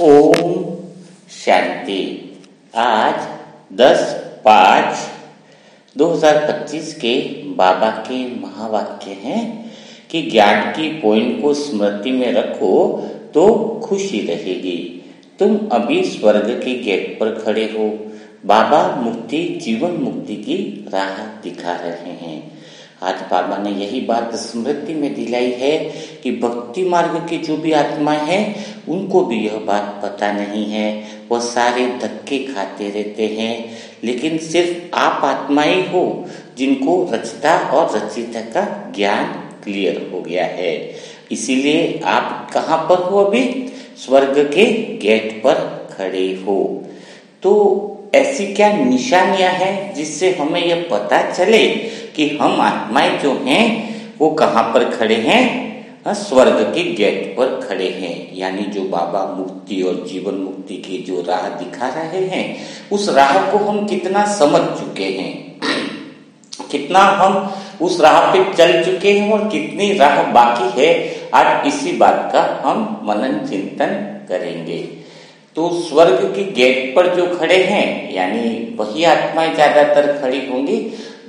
ओम शांति। आज 10/5/2025 के बाबा के महावाक्य हैं कि ज्ञान की पॉइंट को स्मृति में रखो तो खुशी रहेगी। तुम अभी स्वर्ग के गेट पर खड़े हो। बाबा मुक्ति, जीवन मुक्ति की राह दिखा रहे हैं। आज बाबा ने यही बात स्मृति में दिलाई है कि भक्ति मार्ग की जो भी आत्माएं हैं उनको भी यह बात पता नहीं है। वह सारे धक्के खाते रहते हैं, लेकिन सिर्फ आप आत्माएं हो जिनको रचता और रचिता का ज्ञान क्लियर हो गया है। इसीलिए आप कहाँ पर हो? अभी स्वर्ग के गेट पर खड़े हो। तो ऐसी क्या निशानियां हैं जिससे हमें यह पता चले कि हम आत्माएं जो हैं वो कहाँ पर खड़े हैं? स्वर्ग के गेट पर खड़े हैं। यानी जो बाबा मुक्ति और जीवन मुक्ति की जो राह दिखा रहे हैं, उस राह को हम कितना समझ चुके हैं, कितना हम उस राह पे चल चुके हैं और कितनी राह बाकी है। आज इसी बात का हम मनन चिंतन करेंगे। तो स्वर्ग के गेट पर जो खड़े हैं, यानी वही आत्माएं ज्यादातर खड़ी होंगी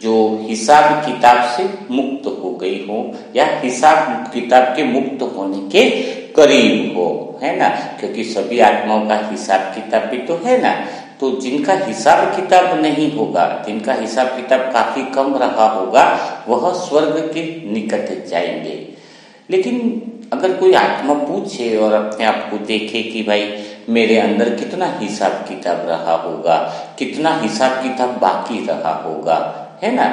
जो हिसाब किताब से मुक्त हो गई हो या हिसाब किताब के मुक्त होने के करीब हो, है ना। क्योंकि सभी आत्माओं का हिसाब किताब भी तो है ना। तो जिनका हिसाब किताब नहीं होगा, जिनका हिसाब किताब काफी कम रहा होगा, वह स्वर्ग के निकट जाएंगे। लेकिन अगर कोई आत्मा पूछे और अपने आप को देखे कि भाई मेरे अंदर कितना हिसाब किताब रहा होगा, कितना हिसाब किताब बाकी रहा होगा, है ना,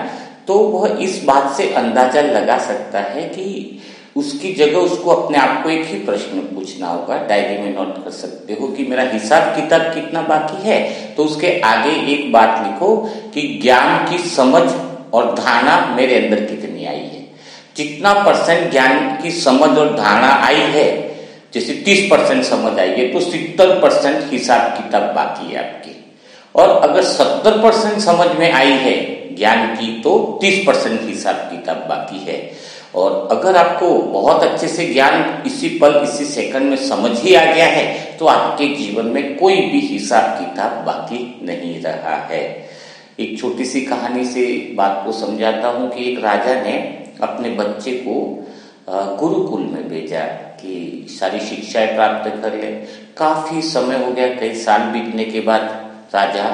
तो वह इस बात से अंदाजा लगा सकता है कि उसकी जगह उसको अपने आप को एक ही प्रश्न पूछना होगा। डायरी में नोट कर सकते हो कि मेरा हिसाब किताब कितना बाकी है। तो उसके आगे एक बात लिखो कि ज्ञान की समझ और धारणा मेरे अंदर कितनी आई है। जितना % ज्ञान की समझ और धारणा आई है, जैसे 30% समझ आई है, तो 70% हिसाब किताब बाकी है आपकी। और अगर 70% समझ में आई है ज्ञान की, तो 30% हिसाब किताब बाकी है। और अगर आपको बहुत अच्छे से ज्ञान इसी पल इसी सेकंड में समझ ही आ गया है, तो आपके जीवन में कोई भी हिसाब किताब बाकी नहीं रहा है। एक छोटी सी कहानी से बात को समझाता हूँ कि एक राजा ने अपने बच्चे को गुरुकुल में भेजा कि सारी शिक्षाएं प्राप्त कर ले। काफी समय हो गया, कई साल बीतने के बाद राजा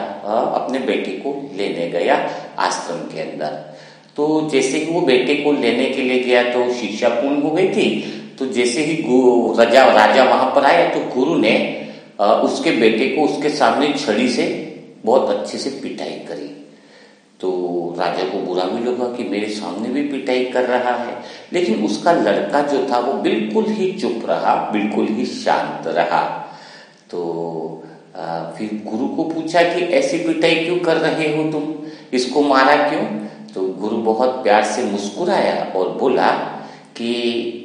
अपने बेटे को लेने गया आश्रम के अंदर। तो जैसे ही वो बेटे को लेने के लिए गया तो शिक्षा पूर्ण हो गई थी। तो जैसे ही राजा वहां पर आया तो गुरु ने उसके बेटे को उसके सामने छड़ी से बहुत अच्छे से पिटाई करी। तो राजा को बुरा भी लगा कि मेरे सामने भी पिटाई कर रहा है। लेकिन उसका लड़का जो था वो बिल्कुल ही चुप रहा, बिल्कुल ही शांत रहा। तो फिर गुरु को पूछा कि ऐसी पिटाई क्यों कर रहे हो तुम, इसको मारा क्यों? तो गुरु बहुत प्यार से मुस्कुराया और बोला कि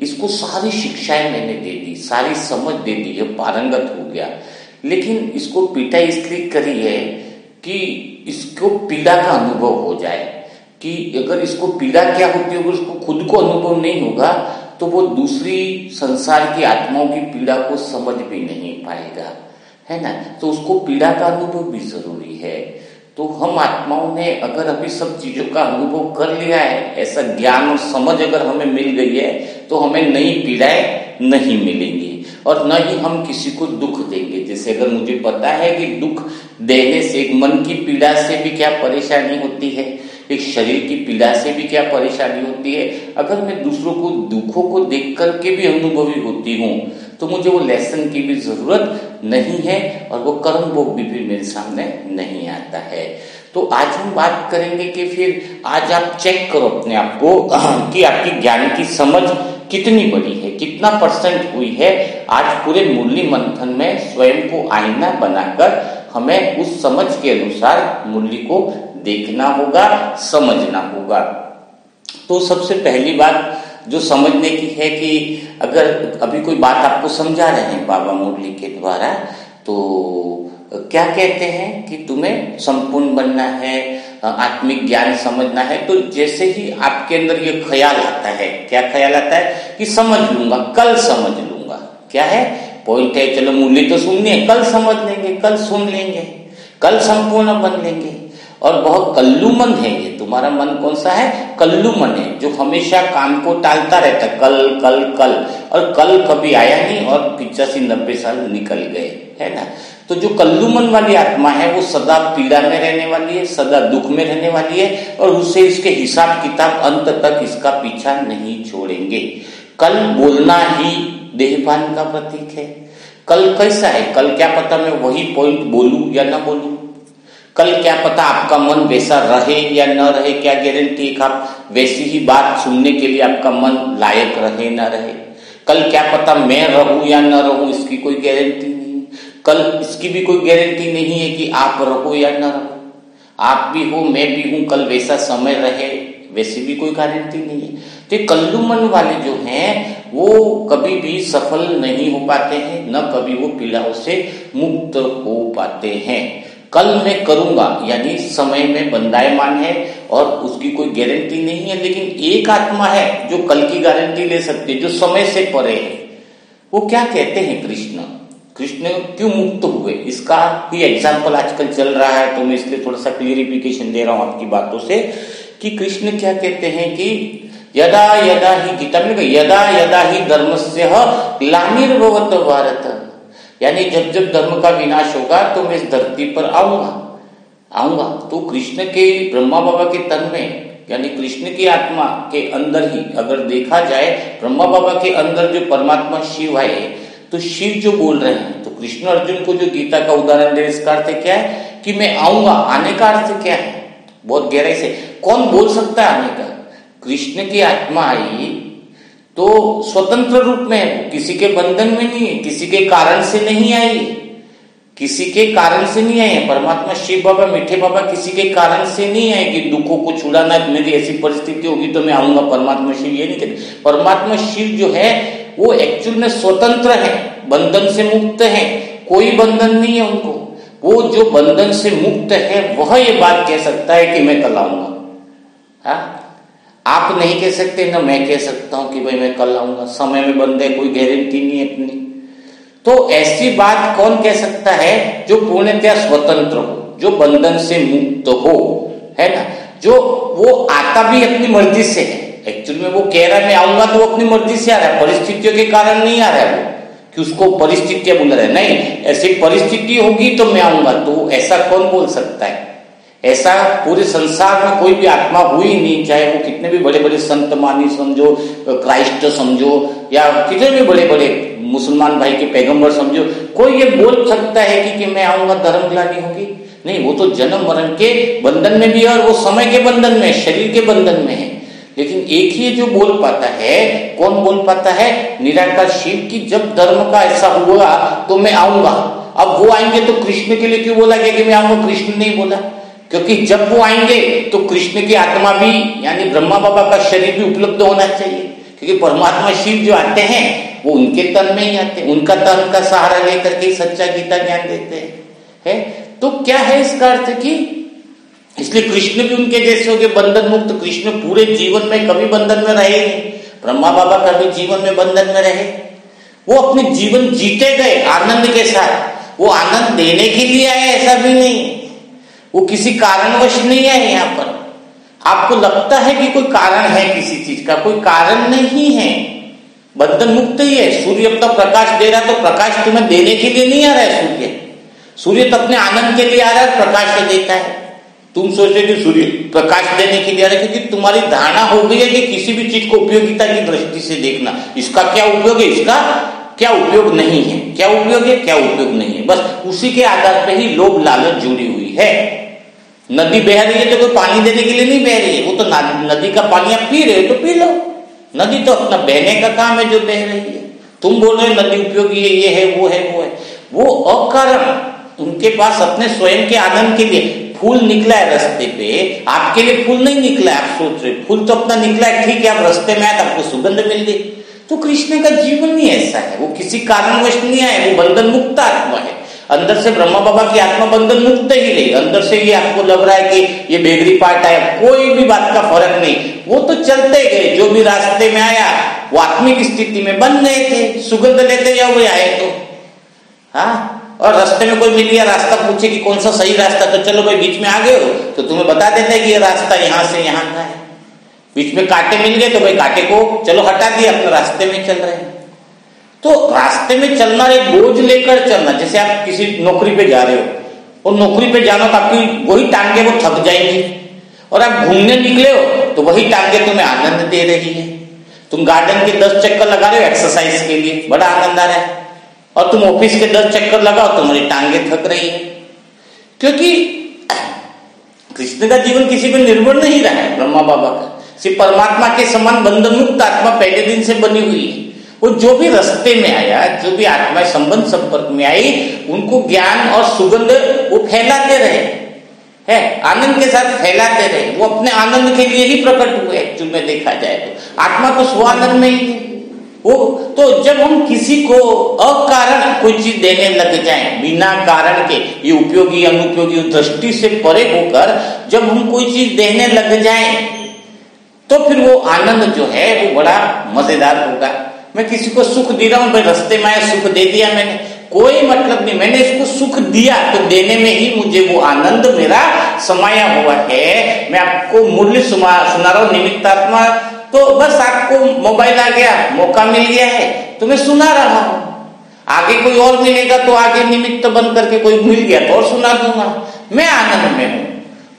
इसको सारी शिक्षाएं मैंने दे दी, सारी समझ दे दी, ये पारंगत हो गया। लेकिन इसको पिटाई इसलिए करी है कि इसको पीड़ा का अनुभव हो जाए, कि अगर इसको पीड़ा क्या होती होगी उसको खुद को अनुभव नहीं होगा तो वो दूसरी संसार की आत्माओं की पीड़ा को समझ भी नहीं पाएगा, है ना। तो उसको पीड़ा का अनुभव भी जरूरी है। तो हम आत्माओं ने अगर अभी सब चीजों का अनुभव कर लिया है, ऐसा ज्ञान और समझ अगर हमें मिल गई है, तो हमें नई पीड़ाएं नहीं मिलेंगी और न ही हम किसी को दुख देंगे। जैसे अगर मुझे पता है कि दुख देने से, एक मन की पीड़ा से भी क्या परेशानी होती है, एक शरीर की पीड़ा से भी क्या परेशानी होती है, अगर मैं दूसरों को दुखों को देख करके भी अनुभवी होती हूँ तो मुझे वो लेसन की भी जरूरत नहीं है और वो कर्म भोग भी फिर मेरे सामने नहीं आता है। तो आज हम बात करेंगे कि फिर आज आप चेक करो अपने आप को कि आपकी ज्ञान की समझ कितनी बड़ी है, कितना % हुई है। आज पूरे मुरली मंथन में स्वयं को आईना बनाकर हमें उस समझ के अनुसार मुरली को देखना होगा, समझना होगा। तो सबसे पहली बात जो समझने की है कि अगर अभी कोई बात आपको समझा रहे हैं बाबा मुरली के द्वारा, तो क्या कहते हैं कि तुम्हें संपूर्ण बनना है, आत्मिक ज्ञान समझना है। तो जैसे ही आपके अंदर ये ख्याल आता है, क्या ख्याल आता है कि समझ लूंगा, कल समझ लूंगा, क्या है पॉइंट है, चलो मुरली तो सुननी है, कल समझ लेंगे, कल सुन लेंगे, कल संपूर्ण बन लेंगे। और बहुत कल्लू मन है ये, तुम्हारा मन कौन सा है? कल्लू मन है, जो हमेशा काम को टालता रहता है, कल कल कल, और कल कभी आया नहीं और 85-90 साल निकल गए, है ना। तो जो कल्लू मन वाली आत्मा है वो सदा पीड़ा में रहने वाली है, सदा दुख में रहने वाली है, और उससे इसके हिसाब किताब अंत तक इसका पीछा नहीं छोड़ेंगे। कल बोलना ही देहभान का प्रतीक है। कल कैसा है? कल क्या पता मैं वही पॉइंट बोलूं या ना बोलूं, कल क्या पता आपका मन वैसा रहे या न रहे, क्या गारंटी है आप वैसी ही बात सुनने के लिए आपका मन लायक रहे ना रहे। कल क्या पता मैं रहूं या न रहूं, इसकी कोई गारंटी नहीं। कल इसकी भी कोई गारंटी नहीं है कि आप रहो या न रहो, आप भी हो मैं भी हूं, कल वैसा समय रहे, वैसी भी कोई गारंटी नहीं है। तो कल्लू मन वाले जो हैं वो कभी भी सफल नहीं हो पाते हैं, न कभी वो पीड़ाओं से मुक्त हो पाते हैं। कल मैं करूंगा यानी समय में बंधायमान है और उसकी कोई गारंटी नहीं है। लेकिन एक आत्मा है जो कल की गारंटी ले सकती है, जो समय से परे है। वो क्या कहते हैं? कृष्ण कृष्ण क्यों मुक्त हुए, इसका ही एग्जाम्पल आजकल चल रहा है, तो मैं इसलिए थोड़ा सा क्लियरिफिकेशन दे रहा हूं आपकी बातों से कि कृष्ण क्या कहते हैं कि यदा यदा ही, गीता में यदा यदा ही धर्मस्य ग्लानिर्भवत भारत, यानी जब जब धर्म का विनाश होगा तो मैं इस धरती पर आऊंगा। तो कृष्ण के ब्रह्मा बाबा के तन में यानी कृष्ण की आत्मा के अंदर ही अगर देखा जाए, ब्रह्मा बाबा के अंदर जो परमात्मा शिव है, तो शिव जो बोल रहे हैं, तो कृष्ण अर्जुन को जो गीता का उदाहरण दे, इसका अर्थ क्या है कि मैं आऊंगा। आने का अर्थ क्या है? बहुत गहराई से कौन बोल सकता है आने का? कृष्ण की आत्मा आई तो स्वतंत्र रूप में है, किसी के बंधन में नहीं है, किसी के कारण से नहीं आई, किसी के कारण से नहीं आए। परमात्मा शिव बाबा मीठे बाबा किसी के कारण से नहीं आए कि दुखों को छुड़ाना, मेरी ऐसी परिस्थिति होगी तो मैं आऊंगा। परमात्मा शिव ये नहीं कहते। परमात्मा शिव जो है वो एक्चुअल में स्वतंत्र है, बंधन से मुक्त है, कोई बंधन नहीं है उनको। वो जो बंधन से मुक्त है वह ये बात कह सकता है कि मैं कल आऊंगा। हाँ, आप नहीं कह सकते ना मैं कह सकता हूं कि भाई मैं कल आऊंगा। समय में बंधे, कोई गारंटी नहीं है अपनी। तो ऐसी बात कौन कह सकता है? जो पूर्णतया स्वतंत्र हो, जो बंधन से मुक्त हो, है ना, जो वो आता भी अपनी मर्जी से है। एक्चुअली में वो कह रहा है मैं आऊंगा तो वो अपनी मर्जी से आ रहा है, परिस्थितियों के कारण नहीं आ रहा है वो कि उसको परिस्थितियां बुला रहा है। नहीं, ऐसी परिस्थिति होगी तो मैं आऊंगा। तो ऐसा कौन बोल सकता है? ऐसा पूरे संसार में कोई भी आत्मा हुई नहीं, चाहे वो कितने भी बड़े बड़े संत मानी समझो, क्राइस्ट समझो, या कितने भी बड़े बड़े मुसलमान भाई के पैगंबर समझो, कोई ये बोल सकता है कि मैं आऊंगा धर्म ग्लानि होगी? नहीं, वो तो जन्म मरण के बंधन में भी है और वो समय के बंधन में, शरीर के बंधन में है। लेकिन एक ही जो बोल पाता है, कौन बोल पाता है? निराकार शिव की जब धर्म का ऐसा हुआ तो मैं आऊंगा। अब वो आएंगे तो कृष्ण के लिए क्यों बोला गया कि मैं आऊंगा? कृष्ण नहीं बोला, क्योंकि जब वो आएंगे तो कृष्ण की आत्मा भी यानी ब्रह्मा बाबा का शरीर भी उपलब्ध होना चाहिए। क्योंकि परमात्मा शिव जो आते हैं वो उनके तन में ही आते हैं, उनका तन का सहारा लेकर के सच्चा गीता ज्ञान देते हैं, है? तो क्या है इसका अर्थ कि इसलिए कृष्ण भी उनके जैसे हो गए बंधन मुक्त। कृष्ण पूरे जीवन में कभी बंधन में रहे नहीं, ब्रह्मा बाबा कभी जीवन में बंधन में रहे। वो अपने जीवन जीते गए आनंद के साथ। वो आनंद देने के लिए आए ऐसा भी नहीं, वो किसी कारणवश नहीं है। यहाँ पर आपको लगता है कि कोई कारण है किसी चीज का, कोई कारण नहीं है, बंधन मुक्त ही है। सूर्य अपना प्रकाश दे रहा है तो प्रकाश तुम्हें देने के लिए नहीं आ रहा है। सूर्य तो अपने आनंद के लिए आ रहा है, प्रकाश देता है। तुम सोचते कि सूर्य प्रकाश देने के लिए आ रहा है, क्योंकि तुम्हारी धारणा हो गई है कि किसी भी चीज को उपयोगिता की दृष्टि से देखना, इसका क्या उपयोग है, इसका क्या उपयोग नहीं है, क्या उपयोग है, क्या उपयोग नहीं है, बस उसी के आधार पर ही लोभ लालच जुड़ी हुई है। नदी बह रही है तो कोई पानी देने के लिए नहीं बह रही है, वो तो नदी का पानी आप पी रहे हो तो पी लो। नदी तो अपना बहने का काम है जो बह रही है। तुम बोल रहे हो नदी उपयोगी है, ये है वो है वो है, वो अकारण उनके पास अपने स्वयं के आनंद के लिए। फूल निकला है रास्ते पे, आपके लिए फूल नहीं निकला है। आप सोच रहे फूल तो अपना निकला है, ठीक है, आप रास्ते में आए तो आपको सुगंध मिल गई। तो कृष्ण का जीवन ही ऐसा है, वो किसी कारणवश नहीं आए, वो बंधन मुक्त आत्मा है। अंदर से ब्रह्मा बाबा की आत्मा बंधन मुक्त ही रही। अंदर से ये आपको लग रहा है कि ये बेगरी पार्ट आया, कोई भी बात का फर्क नहीं, वो तो चलते गए। जो भी रास्ते में आया वो आत्मिक स्थिति में बन गए थे, सुगंध लेते जाओ, वो आए तो हाँ, और रास्ते में कोई मिल गया, रास्ता पूछे कि कौन सा सही रास्ता, तो चलो भाई बीच में आ गए हो तो तुम्हें बता देते हैं कि ये रास्ता यहाँ से यहाँ का है। बीच में कांटे मिल गए तो भाई कांटे को चलो हटा दिया, अपने रास्ते में चल रहे हैं। तो रास्ते में चलना एक बोझ लेकर चलना, जैसे आप किसी नौकरी पे जा रहे हो और नौकरी पे जाना तो आपकी वही टांगे वो थक जाएंगी, और आप घूमने निकले हो तो वही टांगे तुम्हें आनंद दे रही है। तुम गार्डन के 10 चक्कर लगा रहे हो एक्सरसाइज के लिए, बड़ा आनंद आ रहा है, और तुम ऑफिस के 10 चक्कर लगाओ तुम्हारी टांगे थक रही है। क्योंकि कृष्ण का जीवन किसी पर निर्भर नहीं रहा है, ब्रह्मा बाबा का सिर्फ परमात्मा के समान बंधन मुक्त आत्मा पहले दिन से बनी हुई है। वो जो भी रास्ते में आया, जो भी आत्मा संबंध संपर्क में आई, उनको ज्ञान और सुगंध वो फैलाते रहे है, आनंद के साथ फैलाते रहे। वो अपने आनंद के लिए ही प्रकट हुए एक्चुअल में देखा जाए तो। आत्मा तो स्वानंद में ही है वो। तो जब हम किसी को अकारण कोई चीज देने लग जाएं, बिना कारण के, ये उपयोगी अनुपयोगी दृष्टि से परे होकर जब हम कोई चीज देने लग जाएं, तो फिर वो आनंद जो है वो बड़ा मजेदार होगा। मैं किसी को सुख दे रहा हूं, भाई रास्ते में आया सुख दे दिया मैंने, कोई मतलब नहीं, मैंने इसको सुख दिया तो देने में ही मुझे वो आनंद मेरा समाया हुआ है। मैं आपको मूल्य सुना रहा हूं निमित्तात्मा, तो बस आपको मोबाइल आ गया, मौका मिल गया है तो मैं सुना रहा हूं। आगे कोई और मिलेगा तो आगे निमित्त बन करके कोई मिल गया तो और सुना दूंगा। मैं आनंद में हूं,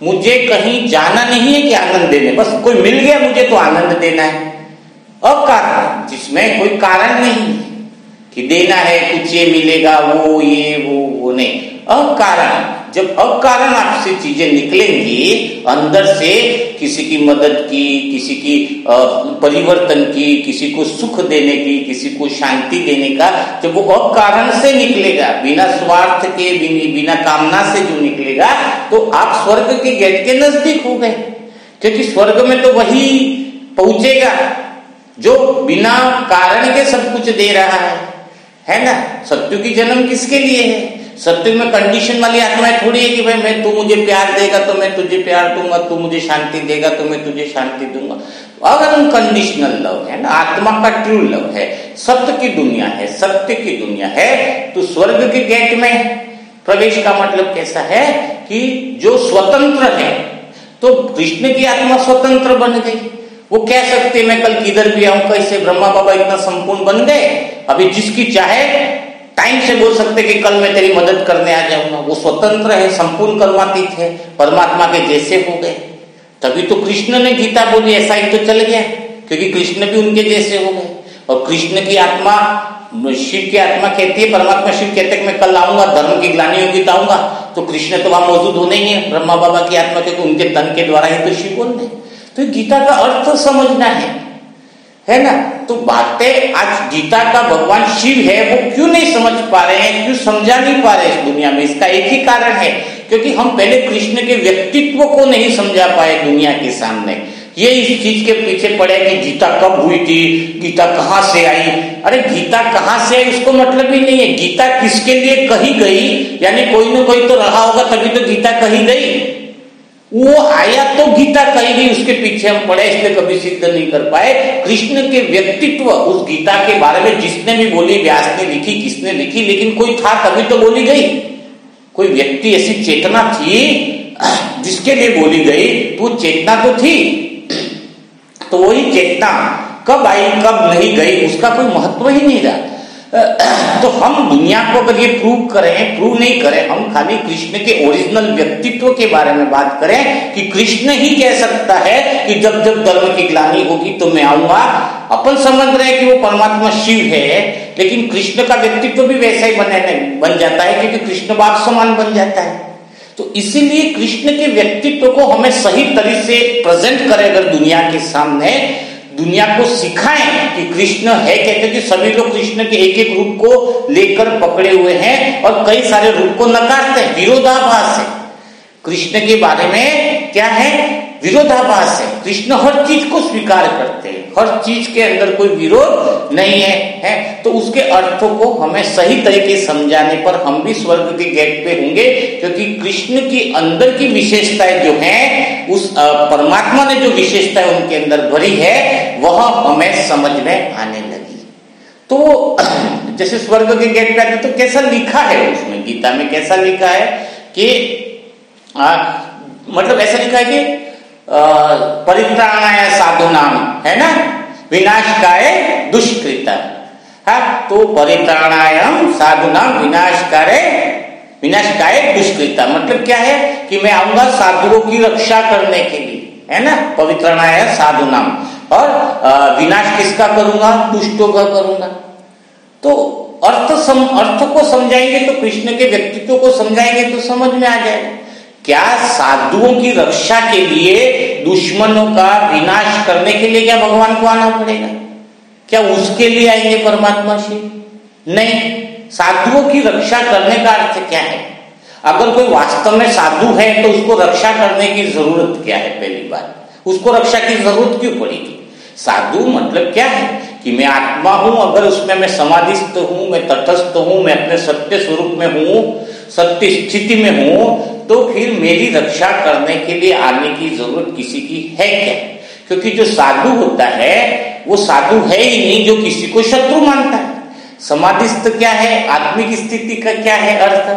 मुझे कहीं जाना नहीं है कि आनंद देने, बस कोई मिल गया मुझे तो आनंद देना है। अकारण, जिसमें कोई कारण नहीं कि देना है, कुछ ये मिलेगा, वो ये वो नहीं। अकारण, जब अकारण आपसे चीजें निकलेंगी अंदर से, किसी की मदद की, किसी की परिवर्तन की, किसी को सुख देने की, किसी को शांति देने का, जब वो अकारण से निकलेगा, बिना स्वार्थ के, बिना कामना से जो निकलेगा, तो आप स्वर्ग के गेट के नजदीक हो गए। क्योंकि स्वर्ग में तो वही पहुंचेगा जो बिना कारण के सब कुछ दे रहा है ना। सत्य की जन्म किसके लिए है? सत्य में कंडीशन वाली आत्माएं थोड़ी है कि भाई मैं, तू मुझे प्यार देगा तो मैं तुझे प्यार दूंगा, तू मुझे शांति देगा तो मैं तुझे शांति दूंगा। अगर अनकंडीशनल लव है ना, आत्मा का ट्रू लव है, सत्य की दुनिया है, सत्य की दुनिया है, तो स्वर्ग के गेट में प्रवेश का मतलब कैसा है कि जो स्वतंत्र है, तो कृष्ण की आत्मा स्वतंत्र बन गई। वो कह सकते मैं कल किधर भी आऊं, कैसे ब्रह्मा बाबा इतना संपूर्ण बन गए, अभी जिसकी चाहे टाइम से बोल सकते कि कल मैं तेरी मदद करने आ जाऊंगा। वो स्वतंत्र है, संपूर्ण कर्मातीत है, परमात्मा के जैसे हो गए। तभी तो कृष्ण ने गीता बोली, ऐसा ही तो चल गया, क्योंकि कृष्ण भी उनके जैसे हो गए। और कृष्ण की आत्मा, शिव की आत्मा कहती है, परमात्मा शिव कहते हैं मैं कल आऊंगा, धर्म की ग्लानि होगी तो आऊंगा, तो कृष्ण तो वहां मौजूद होने ही है, ब्रह्मा बाबा की आत्मा, क्योंकि उनके तन के द्वारा ही तो शिव बोल रहे। तो गीता का अर्थ समझना है ना। तो बातें आज गीता का भगवान शिव है वो क्यों नहीं समझ पा रहे हैं, क्यों समझा नहीं पा रहे इस दुनिया में? इसका एक ही कारण है, क्योंकि हम पहले कृष्ण के व्यक्तित्व को नहीं समझा पाए दुनिया के सामने। ये इस चीज के पीछे पड़े कि गीता कब हुई थी, गीता कहां से आई। अरे गीता कहां से आई उसको मतलब ही नहीं है, गीता किसके लिए कही गई, यानी कोई ना कोई तो रहा होगा तभी तो गीता कही गई। वो आया तो गीता कही गई, उसके पीछे हम पढ़े, इसलिए कभी सिद्ध नहीं कर पाए। कृष्ण के व्यक्तित्व उस गीता के बारे में जिसने भी बोली, व्यास ने लिखी, किसने लिखी, लेकिन कोई था तभी तो बोली गई। कोई व्यक्ति, ऐसी चेतना थी जिसके लिए बोली गई, तो चेतना तो थी। तो वही चेतना कब आई कब नहीं गई उसका कोई महत्व ही नहीं रहा। तो हम दुनिया को अगर ये प्रूव नहीं करें, हम खाली कृष्ण के ओरिजिनल व्यक्तित्व के बारे में बात करें कि कृष्ण ही कह सकता है कि जब जब धर्म की ग्लानि होगी तो मैं आऊंगा। अपन समझ रहे हैं कि वो परमात्मा शिव है, लेकिन कृष्ण का व्यक्तित्व भी वैसा ही बन जाता है, क्योंकि कृष्ण बाप समान बन जाता है। तो इसीलिए कृष्ण के व्यक्तित्व को हमें सही तरीके से प्रेजेंट करें अगर दुनिया के सामने, दुनिया को सिखाएं कि कृष्ण है। कहते कि सभी लोग कृष्ण के एक एक रूप को लेकर पकड़े हुए हैं और कई सारे रूप को नकारते हैं, विरोधाभास है। कृष्ण के बारे में क्या है? विरोधाभास है। कृष्ण हर चीज को स्वीकार करते हैं, हर चीज के अंदर कोई विरोध नहीं है। तो उसके अर्थों को हमें सही तरीके समझाने पर हम भी स्वर्ग के गेट पे होंगे, क्योंकि कृष्ण की अंदर की विशेषताएं जो हैं, उस परमात्मा ने जो विशेषताएं उनके अंदर भरी है वह हमें समझ में आने लगी। तो जैसे स्वर्ग के गेट पे आते तो कैसा लिखा है उसमें, गीता में कैसा लिखा है कि मतलब ऐसा लिखा है कि परित्राणाय साधूनाम, है ना, विनाशकाय दुष्कृता। हाँ, तो परित्राणाय साधूनाम विनाशकाय दुष्कृता मतलब क्या है कि मैं आऊंगा साधुओं की रक्षा करने के लिए, है ना, पवित्रणाय साधुनाम, और विनाश किसका करूंगा, दुष्टों का करूंगा। तो अर्थ को समझाएंगे तो कृष्ण के व्यक्तित्व को समझाएंगे तो समझ में आ जाएगा। क्या साधुओं की रक्षा के लिए, दुश्मनों का विनाश करने के लिए क्या भगवान को आना पड़ेगा? क्या उसके लिए आएंगे परमात्मा श्री? नहीं। साधुओं की रक्षा करने का अर्थ क्या है? अगर कोई वास्तव में साधु है तो उसको रक्षा करने की जरूरत क्या है? पहली बात, उसको रक्षा की जरूरत क्यों पड़ेगी? साधु मतलब क्या है कि मैं आत्मा हूं, अगर उसमें मैं समाधिस्थ हूं, मैं तटस्थ हूं, मैं अपने सत्य स्वरूप में हूं, सत्य स्थिति में हूं, तो फिर मेरी रक्षा करने के लिए आने की जरूरत किसी की है क्या? क्योंकि जो साधु होता है वो साधु है ही नहीं जो किसी को शत्रु मानता है। समाधिस्थ क्या है? आत्मिक स्थिति का क्या है अर्थ?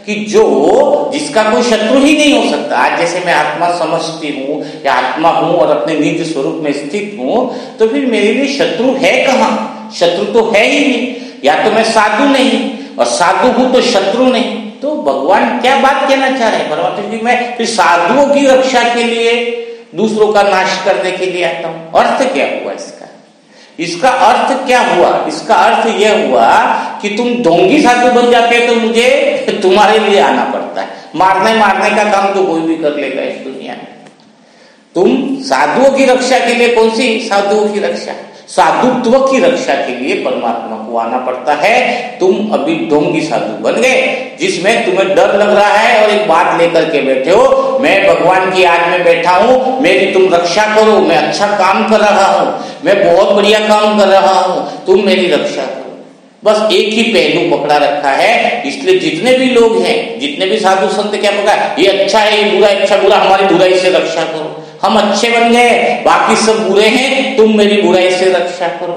कि जो जिसका कोई शत्रु ही नहीं हो सकता। आज जैसे मैं आत्मा समझती हूँ या आत्मा हूँ और अपने निज स्वरूप में स्थित हूँ, तो फिर मेरे लिए शत्रु है कहाँ? शत्रु तो है ही नहीं। या तो मैं साधु नहीं, और साधु हूं तो शत्रु नहीं। तो भगवान क्या बात कहना चाह रहे हैं? परमात्मा जी मैं फिर साधुओं की रक्षा के लिए, दूसरों का नाश करने के लिए आता हूं। अर्थ क्या हुआ इसका? इसका अर्थ क्या हुआ? इसका अर्थ यह हुआ कि तुम ढोंगी साधु बन जाते तो मुझे तुम्हारे लिए आना पड़ता है। मारने का काम तो कोई भी कर लेगा इस दुनिया में। तुम साधुओं की रक्षा के लिए, कौन सी साधुओं की रक्षा? साधुत्व की रक्षा के लिए परमात्मा को आना पड़ता है। तुम अभी ढोंगी साधु बन गए, जिसमें तुम्हें डर लग रहा है और एक बात लेकर के बैठे हो, मैं भगवान की याद में बैठा हूं, मेरी तुम रक्षा करो, मैं अच्छा काम कर रहा हूं, मैं बहुत बढ़िया काम कर रहा हूं, तुम मेरी रक्षा करो। बस एक ही पहलू पकड़ा रखा है। इसलिए जितने भी लोग हैं, जितने भी साधु संत क्या पकड़ा, ये अच्छा है, ये बुरा, अच्छा बुरा, हमारी बुराई से रक्षा करो। हम अच्छे बन गए, बाकी सब बुरे हैं, तुम मेरी बुराई से रक्षा करो।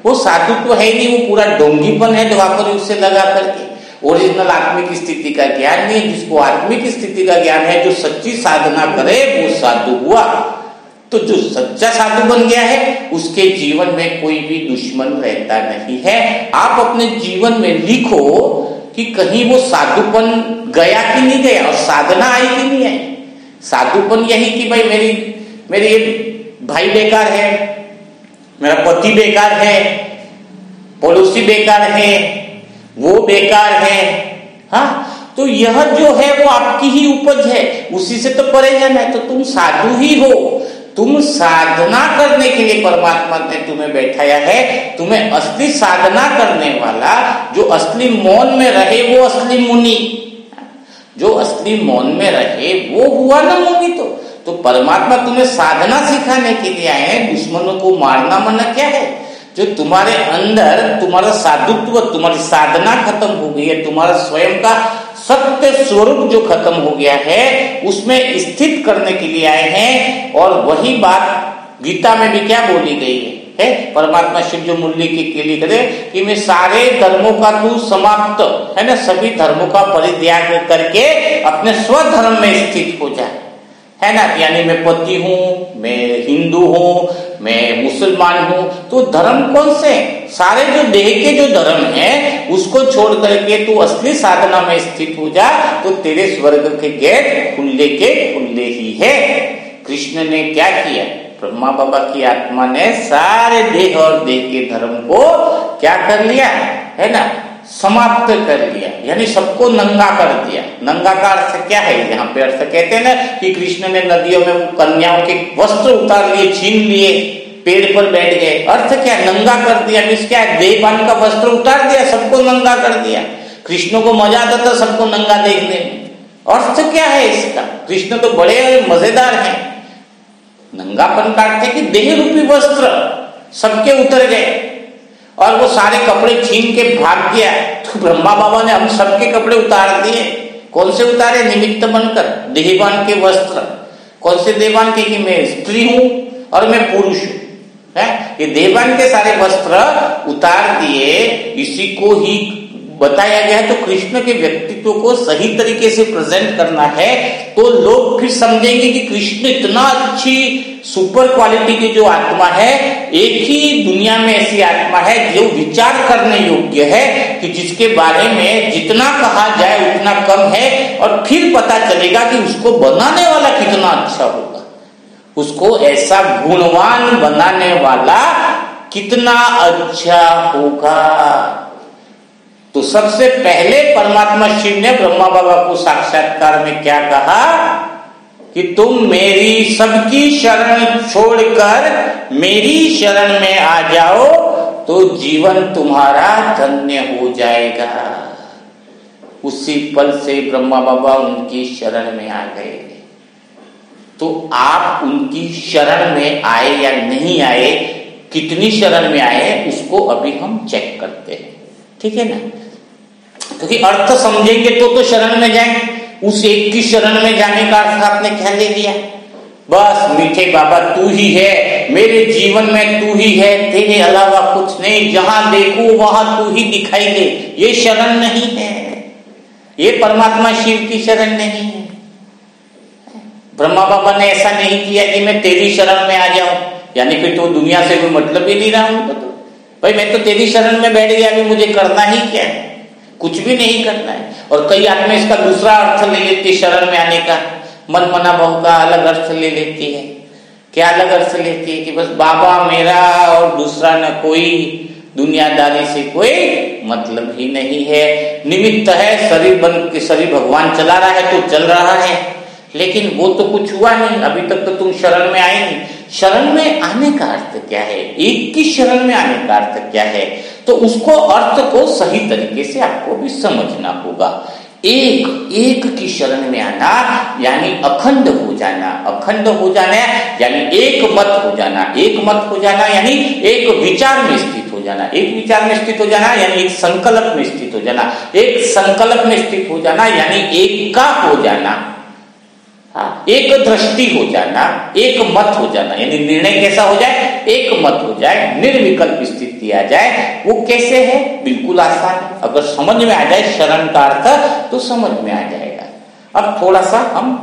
वो साधुत्व है नहीं, वो पूरा ढोंगीपन है द्वापर युग से लगा करके। ओरिजिनल आत्मिक स्थिति का ज्ञान नहीं। जिसको आत्मिक स्थिति का ज्ञान है, जो सच्ची साधना करे, वो साधु हुआ। तो जो सच्चा साधु बन गया है, उसके जीवन में कोई भी दुश्मन रहता नहीं है। आप अपने जीवन में लिखो कि कहीं वो साधुपन गया कि नहीं गया, और साधना आई कि नहीं आई। साधुपन यही कि भाई मेरी भाई बेकार है, मेरा पति बेकार है, पड़ोसी बेकार है, वो बेकार है। हाँ, तो यह जो है वो आपकी ही उपज है, उसी से तो परे जाना है। तो तुम साधु ही हो। तुम साधना करने के लिए परमात्मा ने तुम्हें बैठाया है। तुम्हें असली साधना करने वाला, जो असली मौन में रहे, वो असली मुनि। जो असली मौन में रहे वो हुआ ना मुनि। तो परमात्मा तुम्हें साधना सिखाने के लिए आए हैं। दुश्मनों को मारना मना क्या है? जो तुम्हारे अंदर तुम्हारा साधुत्व, तुम्हारी साधना खत्म हो गई है, तुम्हारा स्वयं का सत्य स्वरूप जो खत्म हो गया है, उसमें स्थित करने के लिए आए हैं। और वही बात गीता में भी क्या बोली गई है परमात्मा शिव जो मूल्य के लिए करे कि मैं सारे धर्मों का तू समाप्त, है ना, सभी धर्मों का परित्याग करके अपने स्वधर्म में स्थित हो जाए, है ना। यानी मैं पति हूं, मैं हिंदू हूं, मैं मुसलमान हूं। तो धर्म कौन से? सारे जो देह के जो धर्म है उसको छोड़ करके तू असली साधना में स्थित हो जा, तो तेरे स्वर्ग के गेट खुले के खुले ही है। कृष्ण ने क्या किया? ब्रह्मा बाबा की आत्मा ने सारे देह और देह के धर्म को क्या कर लिया, है ना, समाप्त कर लिया। यानी सबको नंगा कर दिया। नंगा का अर्थ क्या है? यहाँ पे अर्थ कहते हैं ना कि कृष्ण ने नदियों में कन्याओं के वस्त्र उतार लिए, छीन लिए, पेड़ पर बैठ गए। अर्थ क्या? नंगा कर दिया। मीन्स क्या? देहपान का वस्त्र उतार दिया, सबको नंगा कर दिया। कृष्ण को मजा आता था सबको नंगा देखने में। अर्थ क्या है इसका? कृष्ण तो बड़े मजेदार हैं। नंगापन का अर्थ है कि देह रूपी वस्त्र सबके उतर गए और वो सारे कपड़े छीन के भाग गया। तो ब्रह्मा बाबा ने हम सबके कपड़े उतार दिए। कौन से उतारे? निमित्त बनकर देहवान के वस्त्र। कौन से देहवान के? कि मैं स्त्री हूं और मैं पुरुष हूं। है। ये देवान के सारे वस्त्र उतार दिए, इसी को ही बताया गया है। तो कृष्ण के व्यक्तित्व को सही तरीके से प्रेजेंट करना है तो लोग फिर समझेंगे कि कृष्ण इतना अच्छी सुपर क्वालिटी की जो आत्मा है, एक ही दुनिया में ऐसी आत्मा है जो विचार करने योग्य है कि जिसके बारे में जितना कहा जाए उतना कम है, और फिर पता चलेगा कि उसको बनाने वाला कितना अच्छा होगा, उसको ऐसा गुणवान बनाने वाला कितना अच्छा होगा। तो सबसे पहले परमात्मा शिव ने ब्रह्मा बाबा को साक्षात्कार में क्या कहा कि तुम मेरी सबकी शरण छोड़कर मेरी शरण में आ जाओ तो जीवन तुम्हारा धन्य हो जाएगा। उसी पल से ब्रह्मा बाबा उनकी शरण में आ गए। तो आप उनकी शरण में आए या नहीं आए, कितनी शरण में आए, उसको अभी हम चेक करते हैं, ठीक है ना। क्योंकि अर्थ समझेंगे तो शरण में जाएंगे। उस एक की शरण में जाने का अर्थ आपने क्या ले लिया? बस मीठे बाबा तू ही है, मेरे जीवन में तू ही है, तेरे अलावा कुछ नहीं, जहां देखूं वहां तू ही दिखाई दे। ये शरण नहीं है, ये परमात्मा शिव की शरण नहीं है। ब्रह्मा बाबा ने ऐसा नहीं किया कि मैं तेरी शरण में आ जाऊं, यानी कि तो दुनिया से कोई मतलब ही नहीं रहा हूं। तो भाई मैं तो तेरी शरण में बैठ गया, अभी मुझे करना ही क्या है? कुछ भी नहीं करना है। और कई आदमी इसका दूसरा अर्थ ले लेती है शरण में आने का, मन मना बहु का अलग अर्थ ले लेती है। क्या अलग अर्थ लेती है कि बस बाबा मेरा और दूसरा न कोई, दुनियादारी से कोई मतलब ही नहीं है। निमित्त है, शरीर बन के शरीर भगवान चला रहा है तो चल रहा है, लेकिन वो तो कुछ हुआ नहीं। अभी तक तो तुम शरण में आए नहीं। शरण में आने का अर्थ क्या है? एक की शरण में आने का अर्थ क्या है? तो उसको अर्थ को सही तरीके से आपको भी समझना होगा। एक की शरण में आना यानी अखंड हो जाना। अखंड हो जाना यानी एक मत हो जाना। एक मत हो जाना यानी एक विचार में स्थित हो जाना। एक विचार में स्थित हो जाना यानी एक संकल्प में स्थित हो जाना। एक संकल्प में स्थित हो जाना यानी एक का हो जाना। एक दृष्टि हो जाना, एक मत हो जाना, यानी निर्णय कैसा हो जाए? एक मत हो जाए, निर्विकल्प स्थिति आ जाए। वो कैसे है? बिल्कुल आसान है। अगर समझ में आ जाए शरण का अर्थ तो समझ में आ जाएगा। अब थोड़ा सा हम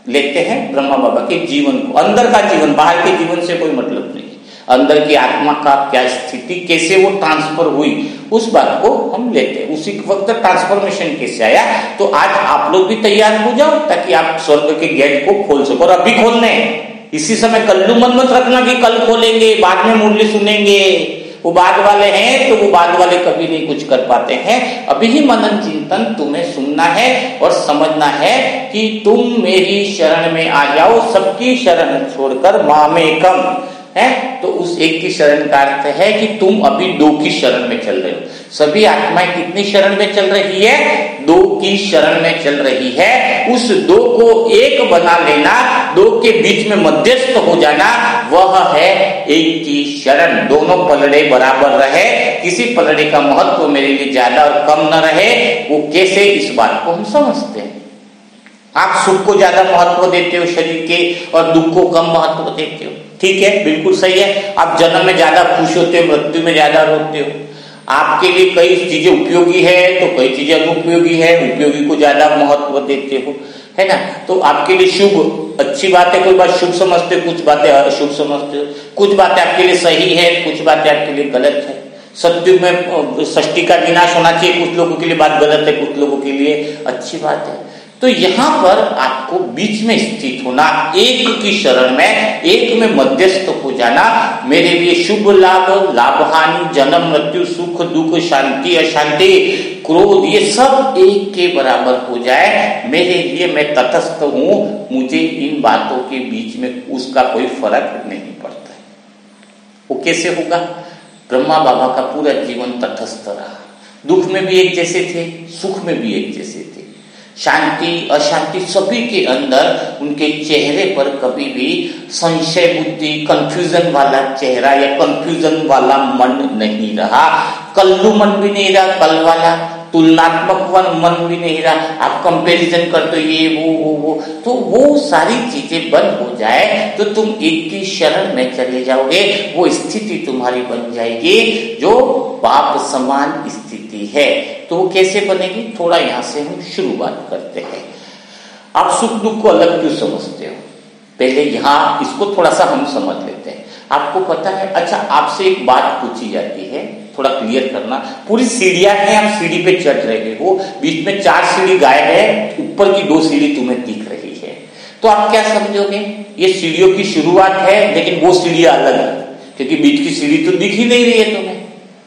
लेते हैं ब्रह्मा बाबा के जीवन को। अंदर का जीवन, बाहर के जीवन से कोई मतलब नहीं। अंदर की आत्मा का क्या स्थिति, कैसे वो ट्रांसफर हुई, उस बात को हम लेते हैं। उसी वक्त ट्रांसफॉर्मेशन कैसे आया। तो आज आप लोग भी तैयार हो जाओ ताकि आप स्वर्ग के गेट को खोल सको। और अभी खोलने इसी समय, कल्लू मन मत रखना कि कल खोलेंगे, बाद में मुरली सुनेंगे। वो बाद वाले हैं तो वो बाद वाले कभी नहीं कुछ कर पाते हैं। अभी ही मनन चिंतन तुम्हें सुनना है और समझना है कि तुम मेरी शरण में आ जाओ, सबकी शरण छोड़कर मामेकम है। तो उस एक की शरण का अर्थ है कि तुम अभी दो की शरण में चल रहे हो। सभी आत्माएं कितनी शरण में चल रही है? दो की शरण में चल रही है। उस दो को एक बना लेना, दो के बीच में मध्यस्थ हो जाना, वह है एक की शरण। दोनों पलड़े बराबर रहे, किसी पलड़े का महत्व मेरे लिए ज्यादा और कम न रहे। वो कैसे, इस बात को हम समझते हैं। आप सुख को ज्यादा महत्व देते हो शरीर के और दुख को कम महत्व देते हो, ठीक है, बिल्कुल सही है। आप जन्म में ज्यादा खुश होते हो, मृत्यु में ज्यादा रोते हो। आपके लिए कई चीजें उपयोगी है तो कई चीजें अनुपयोगी है, उपयोगी को ज्यादा महत्व देते हो, है ना। तो आपके लिए शुभ अच्छी बात है, कोई बात शुभ समझते हो, कुछ बातें अशुभ समझते हो, कुछ बातें आपके लिए सही है, कुछ बातें आपके लिए गलत है। सत्युग में सृष्टि का विनाश होना चाहिए, कुछ लोगों के लिए बात गलत है, कुछ लोगों के लिए अच्छी बात है। तो यहां पर आपको बीच में स्थित होना, एक की शरण में, एक में मध्यस्थ हो जाना। मेरे लिए शुभ लाभ, लाभ हानि, जन्म मृत्यु, सुख दुख, शांति अशांति, क्रोध, ये सब एक के बराबर हो जाए मेरे लिए। मैं तटस्थ हूं, मुझे इन बातों के बीच में उसका कोई फर्क नहीं पड़ता है। वो कैसे होगा? ब्रह्मा बाबा का पूरा जीवन तटस्थ रहा। दुख में भी एक जैसे थे, सुख में भी एक जैसे थे। शांति अशांति सभी के अंदर उनके चेहरे पर कभी भी संशय बुद्धि, कंफ्यूजन वाला चेहरा या कंफ्यूजन वाला मन नहीं रहा। कल्लू मन भी नहीं रहा, कल वाला तुलनात्मक मन भी नहीं रहा, आप कंपैरिजन करते हो ये वो, तो वो सारी चीजें बंद हो जाए तो तुम एक की शरण में चले जाओगे। वो स्थिति तुम्हारी बन जाएगी जो बाप समान स्थिति है। तो वो कैसे बनेगी, थोड़ा यहां से हम शुरुआत करते हैं। आप सुख दुख को अलग क्यों समझते हो, पहले यहां इसको थोड़ा सा हम समझ लेते हैं। आपको पता है, अच्छा आपसे एक बात पूछी जाती है, थोड़ा क्लियर करना। पूरी सीढ़ियां हैं, आप सीढ़ी पे चढ़ रहे हो, बीच में 4 सीढ़ी गायब है, ऊपर की 2 सीढ़ी तुम्हें दिख रही है, तो आप क्या समझोगे, ये सीढ़ियों की शुरुआत है, लेकिन वो सीढ़ियां अलग है, क्योंकि बीच की सीढ़ी तो दिख ही नहीं रही है तुम्हें,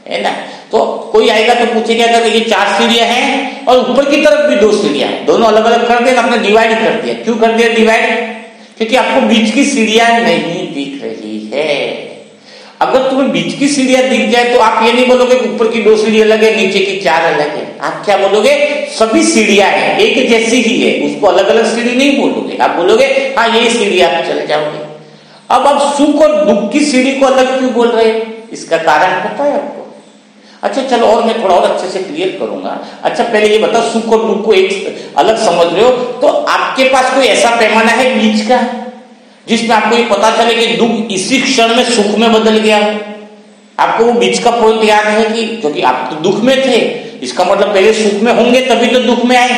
है ना। तो कोई आएगा तो पूछेगा अगर ये 4 सीढ़ियां हैं और ऊपर की तरफ भी 2 सीढ़ियां हैं, दोनों अलग अलग कर दिया, आपने डिवाइड कर दिया। क्यों कर दिया डिवाइड, क्योंकि आपको बीच की सीढ़ियां नहीं दिख रही है। अगर तुम्हें बीच की सीढ़ियां दिख जाए तो आप ये नहीं बोलोगे ऊपर की 2 सीढ़ियां अलग है, नीचे की 4 अलग है। आप क्या बोलोगे, सभी सीढ़ियां हैं, एक जैसी ही है, उसको अलग अलग सीढ़ी नहीं बोलोगे, आप बोलोगे हाँ यही सीढ़ी, आप चले जाओगे। अब आप सुख और दुख की सीढ़ी को अलग क्यों बोल रहे हैं, इसका कारण पता है आपको। अच्छा चलो, और मैं थोड़ा और अच्छे से क्लियर करूंगा। अच्छा पहले ये बताओ, सुख और दुख को एक अलग समझ रहे हो, तो आपके पास कोई ऐसा पैमाना है बीच का जिसमें आपको ये पता चले कि दुख इसी क्षण में सुख में बदल गया। आपको वो बीच का पॉइंट याद है कि क्योंकि आप तो दुख में थे, इसका मतलब पहले सुख में होंगे तभी तो दुख में आए,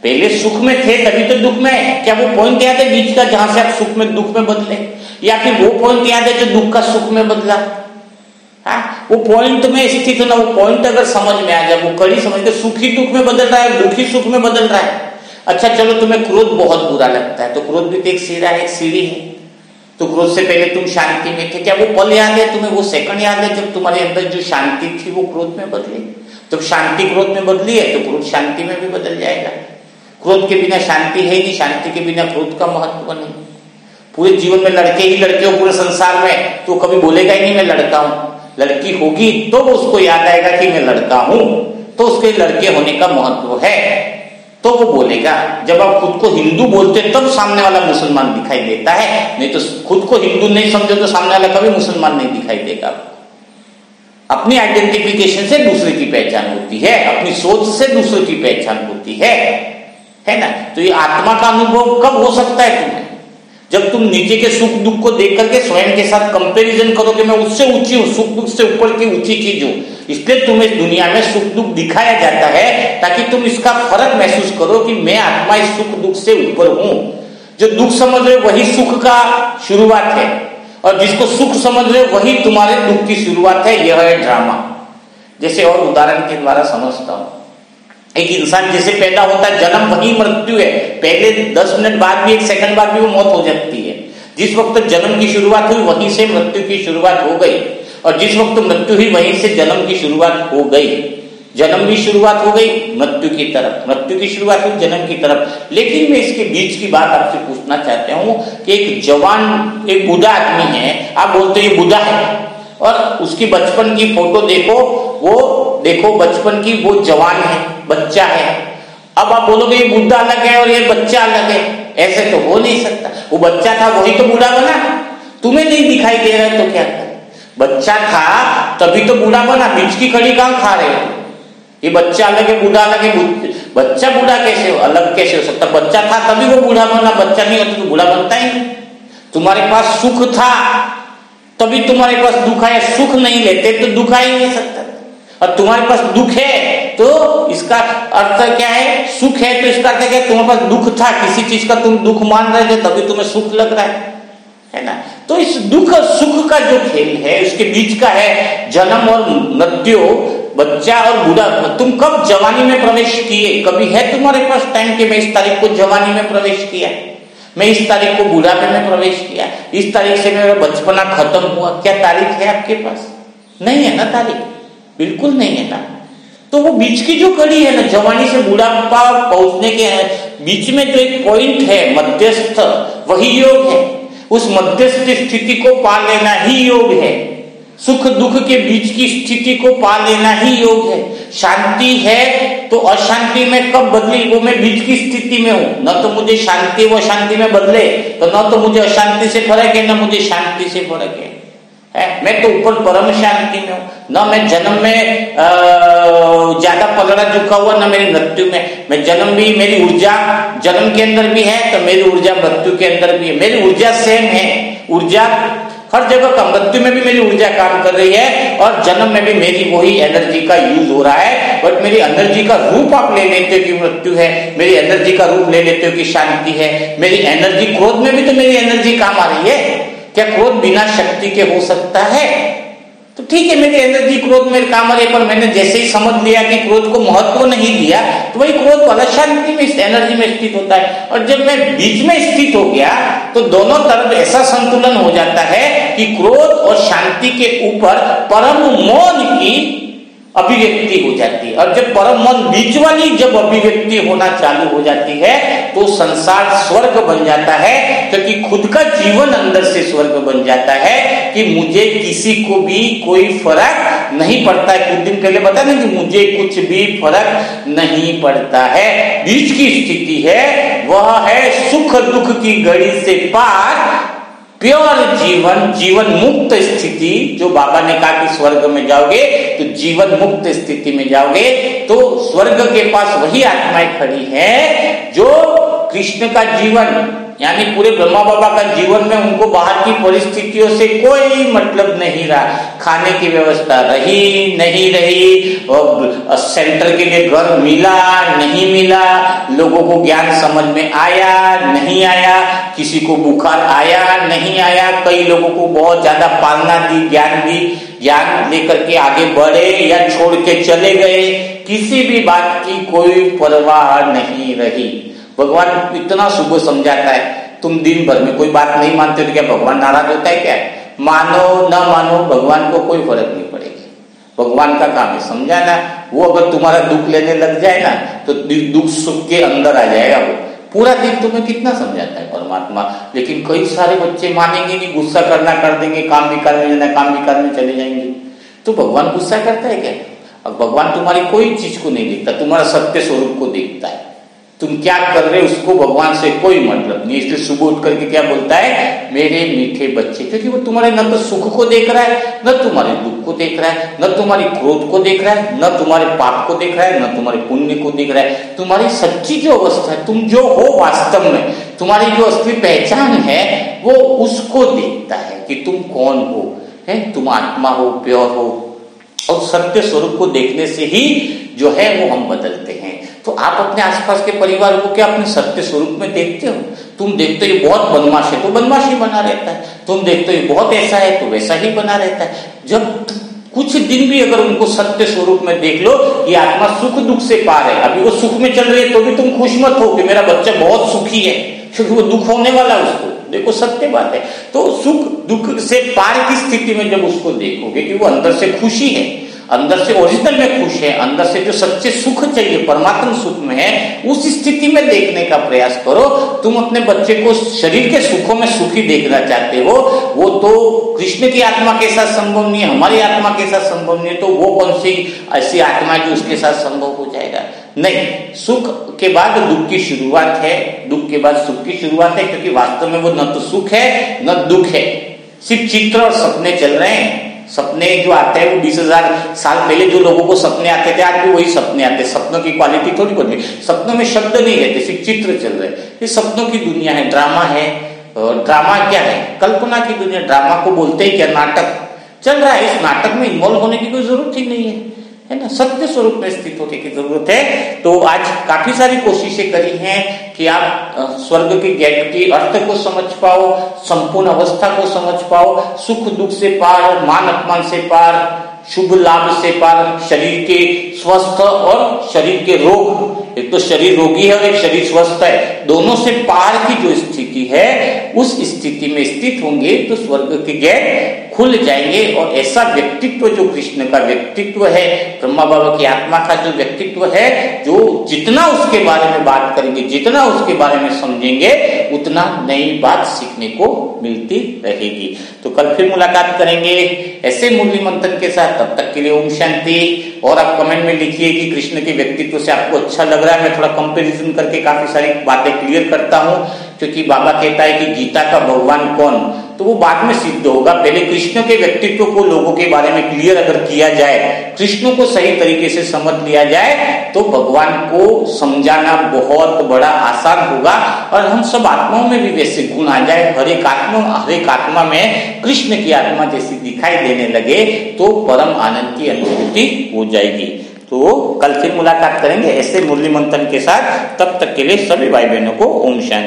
पहले सुख में थे तभी तो दुख में आए। क्या वो पॉइंट याद है बीच का जहां से आप सुख में दुख में बदले, या फिर वो पॉइंट याद है जो दुख का सुख में बदला। हाँ, वो पॉइंट में स्थित होना, वो पॉइंट अगर समझ में आ जाए, वो कड़ी समझ के सुखी दुख में बदल रहा है, दुखी सुख में बदल रहा है। अच्छा चलो, तुम्हें क्रोध बहुत बुरा लगता है, तो क्रोध भी तो एक सीढ़ा है, एक सीढ़ी है, तो क्रोध से पहले तुम शांति में थे। क्या वो पल याद है तुम्हें, वो सेकंड याद है जब तुम्हारे अंदर जो शांति थी वो क्रोध में बदली। तो शांति क्रोध में बदली है तो क्रोध शांति में भी बदल जाएगा। क्रोध के बिना शांति है ही नहीं, शांति के बिना क्रोध का महत्व नहीं। पूरे जीवन में लड़के ही लड़के हो पूरे संसार में, तो कभी बोलेगा ही नहीं मैं लड़का हूं। लड़की होगी तो उसको याद आएगा कि मैं लड़का हूं, तो उसके लड़के होने का महत्व है, तो वो बोलेगा। जब आप खुद को हिंदू बोलते तब सामने वाला मुसलमान दिखाई देता है, नहीं तो खुद को हिंदू नहीं समझो तो सामने वाला कभी मुसलमान नहीं दिखाई देगा। अपनी आइडेंटिफिकेशन से दूसरे की पहचान होती है, अपनी सोच से दूसरे की पहचान होती है ना। तो ये आत्मा का अनुभव कब हो सकता है तुम्हें, जब तुम नीचे के सुख दुख को देख करके स्वयं के साथ कंपैरिजन करोगे, मैं उससे ऊंची हूं, सुख दुख से ऊपर की ऊंची चीज हूं। इसलिए तुम्हें दुनिया में सुख दुख दिखाया जाता है ताकि तुम इसका फर्क महसूस करो कि मैं आत्मा इस सुख दुख से ऊपर हूं। जो दुख समझ रहे हो वही सुख का शुरुआत है, और जिसको सुख समझ रहे हो वही तुम्हारे दुख की शुरुआत है। यह है ड्रामा। जैसे और उदाहरण के द्वारा समझता हूं, एक इंसान जैसे पैदा होता है, जन्म वही मृत्यु है, पहले 10 मिनट बाद भी 1 सेकंड बाद भी वो मौत हो जाती है। जिस वक्त जन्म की शुरुआत हुई वहीं से मृत्यु की शुरुआत हो गई, और जिस वक्त मृत्यु हुई वहीं से जन्म की शुरुआत हो गई। जन्म की शुरुआत हो गई मृत्यु की तरफ, मृत्यु की शुरुआत हुई जन्म की तरफ। लेकिन मैं इसके बीच की बात आपसे पूछना चाहता हूं कि एक जवान, एक बूढ़ा आदमी है, आप बोलते ये बूढ़ा है, और उसकी बचपन की फोटो देखो, वो देखो बचपन की, वो जवान है, बच्चा है। अब आप बोलोगे ये बूढ़ा अलग है और ये बच्चा अलग है, ऐसे तो हो नहीं सकता। वो बच्चा था वही तो बूढ़ा बना, तुम्हें नहीं दिखाई दे रहा है तो क्या करें। बच्चा था तभी तो बूढ़ा बना, बीच की कड़ी कहां खा रहे हो। ये बच्चा अलग है बूढ़ा अलग है, बच्चा बूढ़ा कैसे हो, अलग कैसे हो सकता। बच्चा था तभी वो बूढ़ा बना, बच्चा नहीं होता तो बूढ़ा बनता ही नहीं। तुम्हारे पास सुख था तभी तुम्हारे पास दुख आया, सुख नहीं लेते तो दुख आ ही नहीं सकता। और तुम्हारे पास दुख है तो इसका अर्थ क्या है, सुख है तो इसका अर्थ क्या है, तुम्हारे पास दुख था, किसी चीज का तुम दुख मान रहे थे तभी तुम्हें सुख लग रहा है ना। तो इस दुख और सुख का जो खेल है उसके बीच का है जन्म और मृत्यु, बच्चा और बूढ़ा। तुम कब जवानी में प्रवेश किए, कभी है तुम्हारे पास टाइम कि मैं इस तारीख को जवानी में प्रवेश किया, मैं इस तारीख को बुढ़ापे में प्रवेश किया, इस तारीख से मेरा बचपना खत्म हुआ। क्या तारीख है आपके पास? नहीं है ना तारीख, बिल्कुल नहीं है ना। तो वो बीच की जो कड़ी है ना, जवानी से बुढ़ापा पहुंचने के बीच में जो एक पॉइंट है मध्यस्थ, वही योग है। उस मध्यस्थ स्थिति को पा लेना ही योग है। सुख दुख के बीच की स्थिति को पा लेना ही योग है। शांति है तो अशांति में कब बदली, वो मैं बीच की स्थिति में हूं, न तो मुझे शांति व अशांति में बदले, तो न तो मुझे अशांति से फर्क है न मुझे शांति से फर्क है। मैं तो ऊपर परम शांति में हूं। न मैं जन्म में ज्यादा पलड़ा झुका हुआ, न मेरी मृत्यु में। मैं जन्म भी, मेरी ऊर्जा जन्म के अंदर भी है तो मेरी ऊर्जा मृत्यु के अंदर भी है। मेरी ऊर्जा सेम है, ऊर्जा हर जगह का, मृत्यु में भी मेरी ऊर्जा काम कर रही है और जन्म में भी मेरी वही एनर्जी का यूज हो रहा है। बट मेरी एनर्जी का रूप आप ले लेते हो कि मृत्यु है, मेरी एनर्जी का रूप ले लेते हो कि शांति है। मेरी एनर्जी, क्रोध में भी तो मेरी एनर्जी काम आ रही है। क्या क्रोध बिना शक्ति के हो सकता है? तो ठीक है, मेरी एनर्जी क्रोध में काम आ रही है, पर मैंने जैसे ही समझ लिया कि क्रोध को महत्व नहीं दिया तो वही क्रोध वाला शांति में, इस एनर्जी में स्थित होता है। और जब मैं बीच में स्थित हो गया तो दोनों तरफ ऐसा संतुलन हो जाता है कि क्रोध और शांति के ऊपर परम मौन की अभिव्यक्ति हो जाती है। और जब परम मौन बीच वाली जब अभिव्यक्ति होना चालू हो जाती है तो संसार स्वर्ग बन जाता है, क्योंकि खुद का जीवन अंदर से स्वर्ग बन जाता है कि मुझे किसी को भी कोई फर्क नहीं पड़ता है। कुछ दिन पहले बता दें कि मुझे कुछ भी फर्क नहीं पड़ता है। बीच की स्थिति है, वह है सुख दुख की घड़ी से पार, प्योर जीवन, जीवन मुक्त स्थिति। जो बाबा ने कहा कि स्वर्ग में जाओगे तो जीवन मुक्त स्थिति में जाओगे, तो स्वर्ग के पास वही आत्माएं खड़ी हैं जो कृष्ण का जीवन यानी पूरे ब्रह्मा बाबा का जीवन में उनको बाहर की परिस्थितियों से कोई मतलब नहीं रहा। खाने की व्यवस्था रही नहीं रही, और सेंटर के लिए घर मिला नहीं मिला, लोगों को ज्ञान समझ में आया नहीं आया, किसी को बुखार आया नहीं आया, कई लोगों को बहुत ज्यादा पालना दी, ज्ञान लेकर के आगे बढ़े या छोड़ के चले गए, किसी भी बात की कोई परवाह नहीं रही। भगवान इतना सुबह समझाता है, तुम दिन भर में कोई बात नहीं मानते तो क्या भगवान नाराज होता है क्या? मानो न मानो भगवान को कोई फर्क नहीं पड़ेगा। भगवान का काम है समझाना। वो अगर तुम्हारा दुख लेने लग जाए ना तो दुख सुख के अंदर आ जाएगा। वो पूरा दिन तुम्हें कितना समझाता है परमात्मा, लेकिन कई सारे बच्चे मानेंगे नहीं, गुस्सा करना कर देंगे, काम भी करने जाना, काम भी करने चले जाएंगे। तो भगवान गुस्सा करता है क्या? अब भगवान तुम्हारी कोई चीज को नहीं देखता, तुम्हारा सत्य स्वरूप को देखता है। तुम क्या कर रहे हो उसको भगवान से कोई मतलब नहीं। इसलिए सुबह उठ करके क्या बोलता है, मेरे मीठे बच्चे, क्योंकि वो तुम्हारे न तो सुख को देख रहा है, न तुम्हारे दुख को देख रहा है, न तुम्हारी क्रोध को देख रहा है, न तुम्हारे पाप को देख रहा है, न तुम्हारे पुण्य को देख रहा है। तुम्हारी सच्ची जो अवस्था है, तुम जो हो वास्तव में, तुम्हारी जो असली पहचान है, वो उसको देखता है कि तुम कौन हो, है तुम आत्मा हो, प्योर हो। और सत्य स्वरूप को देखने से ही जो है वो हम बदलते हैं। तो आप अपने आसपास के परिवार को क्या अपने सत्य स्वरूप में देखते हो? तुम देखते हो ये बहुत बदमाश है तो बदमाश ही बना रहता है, तुम देखते हो ये बहुत ऐसा है तो वैसा ही बना रहता है। जब कुछ दिन भी अगर उनको सत्य स्वरूप में देख लो कि आत्मा सुख दुख से पार है, अभी वो सुख में चल रही है तो भी तुम खुश मत हो कि मेरा बच्चा बहुत सुखी है, क्योंकि वो दुख होने वाला है उसको। देखो सत्य बात है। तो सुख दुख से पार की स्थिति में जब उसको देखोगे कि वो अंदर से खुशी है, अंदर से ओरिजिनल में खुश है, अंदर से जो सच्चे सुख चाहिए परमात्मा सुख में है, उस स्थिति में देखने का प्रयास करो। तुम अपने बच्चे को शरीर के सुखों में सुखी देखना चाहते हो, वो तो कृष्ण की आत्मा के साथ संभव नहीं है, हमारी आत्मा के साथ संभव नहीं है। तो वो कौन सी ऐसी आत्मा है जो उसके साथ संभव हो जाएगा? नहीं, सुख के बाद दुख की शुरुआत है, दुख के बाद सुख की शुरुआत है, क्योंकि वास्तव में वो न तो सुख है न दुख है, सिर्फ चित्र और सपने चल रहे हैं। सपने जो आते हैं वो 20,000 साल पहले जो लोगों को सपने आते थे, आज भी वही सपने आते हैं। सपनों की क्वालिटी थोड़ी बदली, सपनों में शब्द नहीं रहते, सिर्फ चित्र चल रहे हैं। ये सपनों की दुनिया है, ड्रामा है। ड्रामा क्या है? कल्पना की दुनिया। ड्रामा को बोलते ही क्या, नाटक चल रहा है। इस नाटक में इन्वॉल्व होने की कोई जरूरत ही नहीं है ना, सत्य स्वरूप में स्थित होने की जरूरत है। तो आज काफी सारी कोशिशें करी हैं कि आप स्वर्ग के गेट की अर्थ को समझ पाओ, संपूर्ण अवस्था को समझ पाओ, सुख दुख से पार, मान अपमान से पार, शुभ लाभ से पार, शरीर के स्वस्थ और शरीर के रोग, एक तो शरीर रोगी है और एक शरीर स्वस्थ है, दोनों से पार की जो स्थिति है, उस स्थिति में स्थित होंगे तो स्वर्ग के गेट खुल जाएंगे। और ऐसा व्यक्तित्व जो कृष्ण का व्यक्तित्व है, ब्रह्मा बाबा की आत्मा का जो व्यक्तित्व है, जो जितना उसके बारे में बात करेंगे, जितना उसके बारे में समझेंगे, उतना नई बात सीखने को मिलती रहेगी। तो कल फिर मुलाकात करेंगे ऐसे मुरली मंथन के साथ। तब तक के लिए ओम शांति। और आप कमेंट में लिखिए कि कृष्ण के व्यक्तित्व से आपको अच्छा लग रहा है। मैं थोड़ा कंपैरिजन करके काफी सारी बातें क्लियर करता हूँ क्योंकि बाबा कहता है कि गीता का भगवान कौन, तो वो बाद में सिद्ध होगा। पहले कृष्ण के व्यक्तित्व को लोगों के बारे में क्लियर अगर किया जाए, कृष्ण को सही तरीके से समझ लिया जाए, तो भगवान को समझाना बहुत बड़ा आसान होगा और हम सब आत्माओं में भी वैसे गुण आ जाए। हर एक आत्मा में कृष्ण की आत्मा जैसी दिखाई देने लगे तो परम आनंद की अनुभूति हो जाएगी। तो कल फिर मुलाकात करेंगे ऐसे मुरली मंथन के साथ। तब तक के लिए सभी भाई बहनों को ओम शांति।